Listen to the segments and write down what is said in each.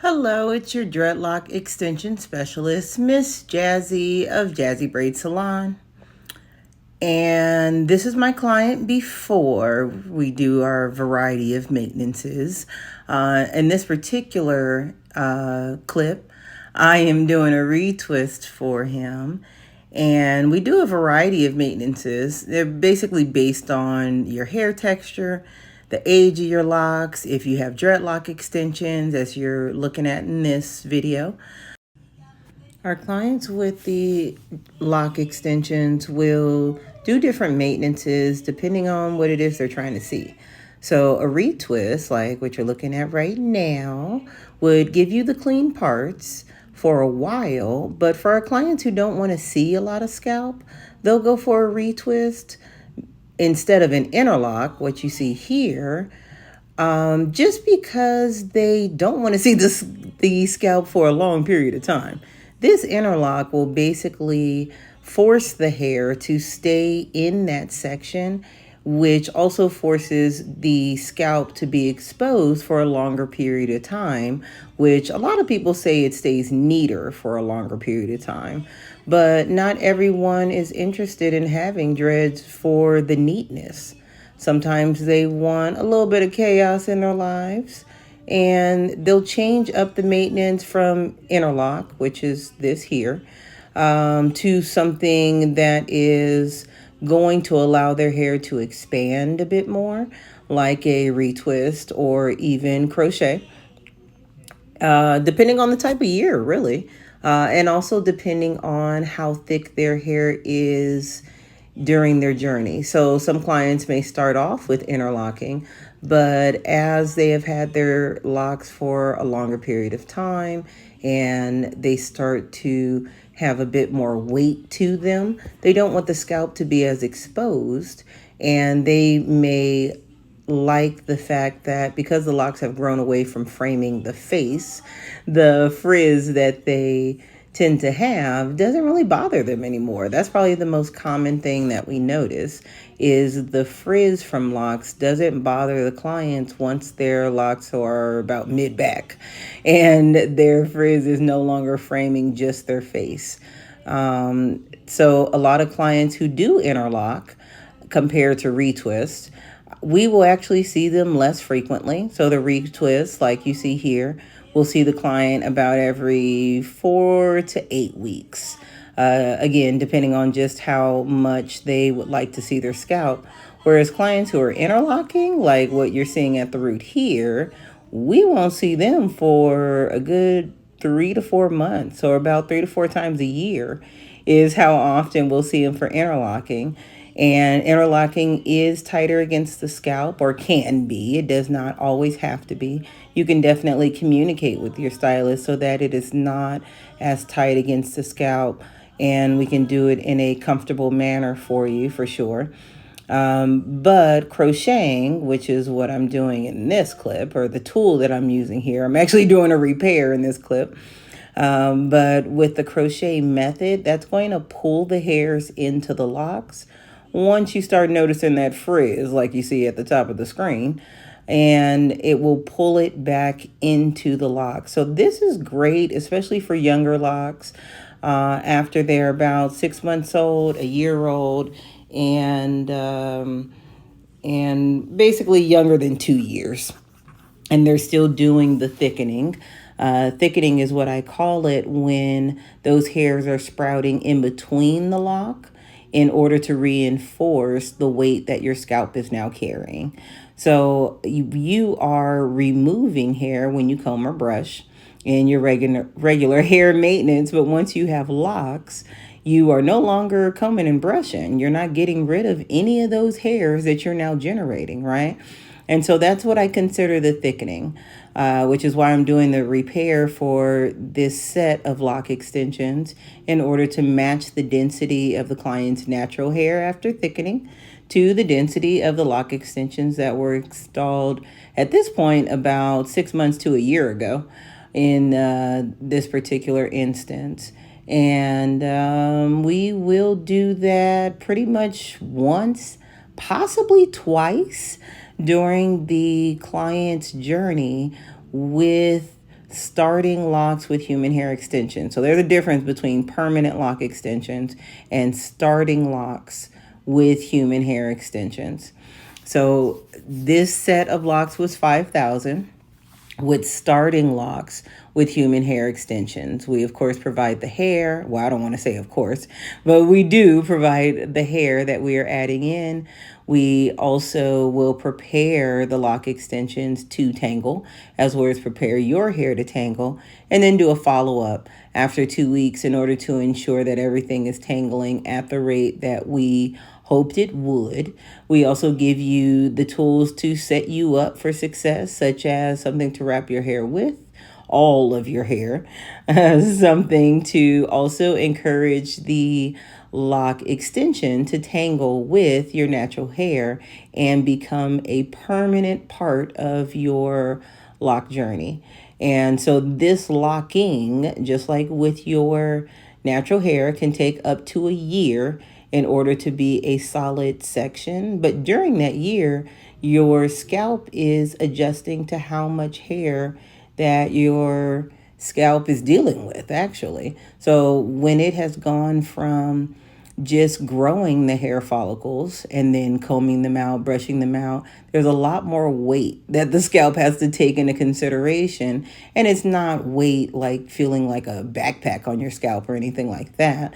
Hello, it's your dreadlock extension specialist, Miss Jazzy of Jazzy Braid Salon. And this is my client before we do our variety of maintenances. In this particular clip, I am doing a retwist for him. And we do a variety of maintenances. They're basically based on your hair texture, the age of your locks, if you have dreadlock extensions, as you're looking at in this video. Our clients with the lock extensions will do different maintenances depending on what it is they're trying to see. So a retwist, like what you're looking at right now, would give you the clean parts for a while. But for our clients who don't want to see a lot of scalp, they'll go for a retwist instead of an interlock, what you see here, just because they don't want to see the scalp for a long period of time. This interlock will basically force the hair to stay in that section, which also forces the scalp to be exposed for a longer period of time, which a lot of people say it stays neater for a longer period of time. But not everyone is interested in having dreads for the neatness. Sometimes they want a little bit of chaos in their lives, and they'll change up the maintenance from interlock, which is this here, to something that is going to allow their hair to expand a bit more, like a retwist or even crochet, depending on the type of year, really. And also depending on how thick their hair is during their journey. So some clients may start off with interlocking, but as they have had their locks for a longer period of time and they start to have a bit more weight to them, they don't want the scalp to be as exposed, and they may like the fact that because the locks have grown away from framing the face, the frizz that they tend to have doesn't really bother them anymore. That's probably the most common thing that we notice, is the frizz from locks doesn't bother the clients once their locks are about mid-back and their frizz is no longer framing just their face. So a lot of clients who do interlock compared to retwist, we will actually see them less frequently. So the retwist, like you see here, we'll see the client about every 4 to 8 weeks. Again, depending on just how much they would like to see their scalp. Whereas clients who are interlocking, like what you're seeing at the root here, we won't see them for a good 3 to 4 months, or about 3 to 4 times a year is how often we'll see them for interlocking. And interlocking is tighter against the scalp, or can be. It does not always have to be. You can definitely communicate with your stylist so that it is not as tight against the scalp, and we can do it in a comfortable manner for you, for sure. But crocheting, which is what I'm doing in this clip, or the tool that I'm using here, I'm actually doing a repair in this clip. But with the crochet method, that's going to pull the hairs into the locks once you start noticing that frizz, like you see at the top of the screen, and it will pull it back into the lock. So this is great, especially for younger locks, after they're about 6 months old, a year old, and basically younger than 2 years. And they're still doing the thickening. Thickening is what I call it when those hairs are sprouting in between the lock in order to reinforce the weight that your scalp is now carrying. So you are removing hair when you comb or brush in your regular hair maintenance, but once you have locks, you are no longer combing and brushing. You're not getting rid of any of those hairs that you're now generating, right? And so that's what I consider the thickening, which is why I'm doing the repair for this set of lock extensions in order to match the density of the client's natural hair after thickening to the density of the lock extensions that were installed at this point about 6 months to a year ago in this particular instance. And we will do that pretty much once, possibly twice during the client's journey with starting locks with human hair extensions. So there's a difference between permanent lock extensions and starting locks with human hair extensions. So this set of locks was 5,000 with starting locks with human hair extensions. We, of course, provide the hair. Well, I don't want to say of course, but we do provide the hair that we are adding in. We also will prepare the lock extensions to tangle, as well as prepare your hair to tangle, and then do a follow-up after 2 weeks in order to ensure that everything is tangling at the rate that we hoped it would. We also give you the tools to set you up for success, such as something to wrap your hair with, all of your hair, something to also encourage the lock extension to tangle with your natural hair and become a permanent part of your lock journey. And so this locking, just like with your natural hair, can take up to a year in order to be a solid section. But during that year, your scalp is adjusting to how much hair that your scalp is dealing with, actually. So when it has gone from just growing the hair follicles and then combing them out, brushing them out, there's a lot more weight that the scalp has to take into consideration. And it's not weight like feeling like a backpack on your scalp or anything like that.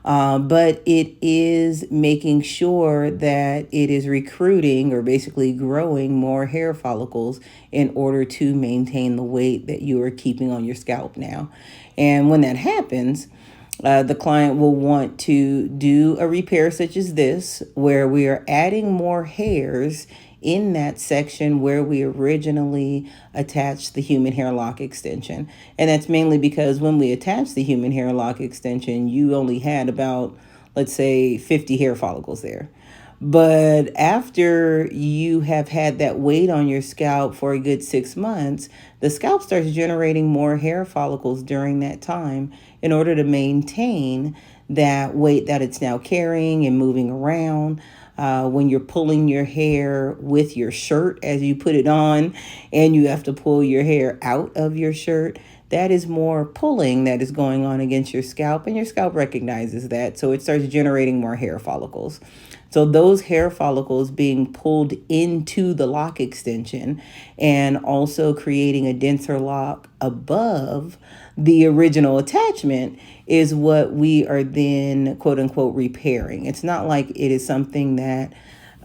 But it is making sure that it is recruiting or basically growing more hair follicles in order to maintain the weight that you are keeping on your scalp now. And when that happens, the client will want to do a repair such as this, where we are adding more hairs in that section where we originally attached the human hair lock extension. And that's mainly because when we attached the human hair lock extension, you only had about, let's say, 50 hair follicles there. But after you have had that weight on your scalp for a good 6 months, the scalp starts generating more hair follicles during that time in order to maintain that weight that it's now carrying and moving around. When you're pulling your hair with your shirt as you put it on, and you have to pull your hair out of your shirt, that is more pulling that is going on against your scalp, and your scalp recognizes that, so it starts generating more hair follicles. So those hair follicles being pulled into the lock extension and also creating a denser lock above the original attachment is what we are then quote unquote repairing. It's not like it is something that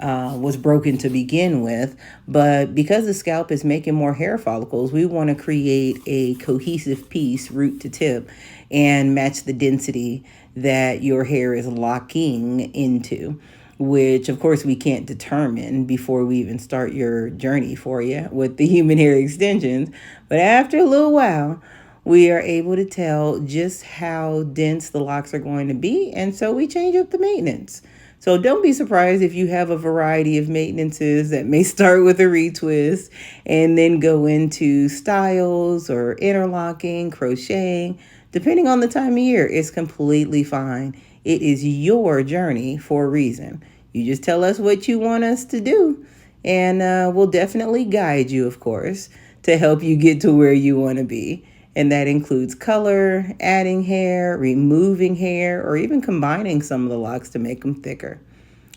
was broken to begin with, but because the scalp is making more hair follicles, we want to create a cohesive piece root to tip and match the density that your hair is locking into, which of course we can't determine before we even start your journey for you with the human hair extensions. But after a little while, we are able to tell just how dense the locks are going to be, and so we change up the maintenance. So don't be surprised if you have a variety of maintenances that may start with a retwist and then go into styles or interlocking, crocheting. Depending on the time of year, it's completely fine. It is your journey for a reason. You just tell us what you want us to do, and we'll definitely guide you, of course, to help you get to where you want to be. And that includes color, adding hair, removing hair, or even combining some of the locks to make them thicker.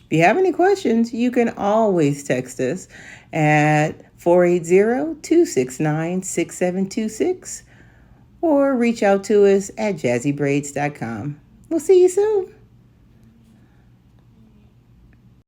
If you have any questions, you can always text us at 480-269-6726 or reach out to us at jazzybraids.com. We'll see you soon.